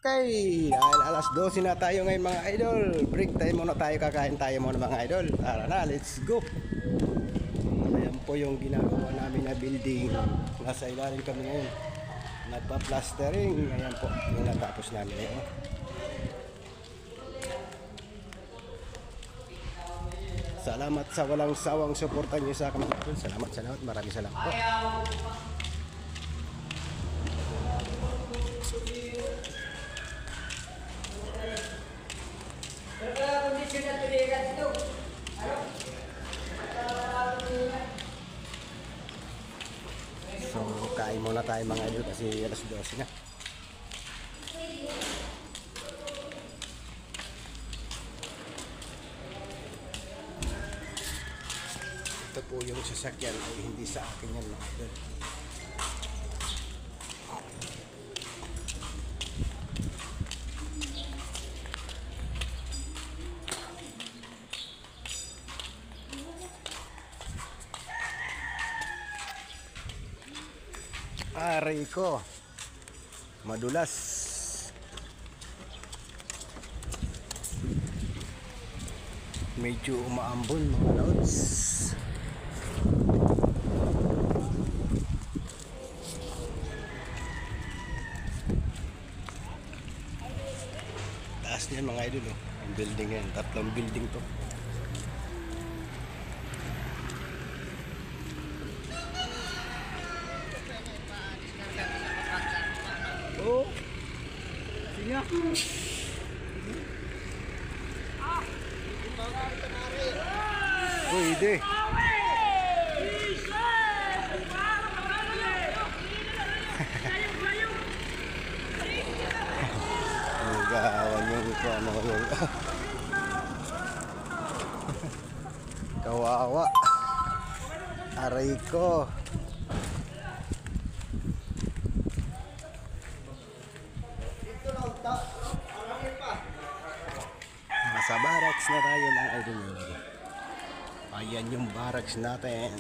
Okay, dahil alas 12 na tayo ngayon mga idol. Break time muna tayo, kakain tayo muna mga idol. Tara na, let's go. Ayan po yung ginagawa namin na building. Nasa ilalim kami ngayon. Nagpa-plastering. Ayan po, yung natapos namin ngayon. Salamat sa walang sawang suporta niyo sa akin mga idol. Salamat, maraming salamat po. So, kain muna tayo mga idol kasi alas 12 na. Ito po yung sasakyan ay hindi sa akin yan mga idol. Aray ko, madulas. Medyo umaambon mga lods. Taas niyan mga idol oh. Ang building yan, tatlong building to. Oh. Sige. Pwede. Gawan yung ito ano yung kawawa. Aray ko. Nasa barracks na tayo mga idol. Ayan yung barracks natin.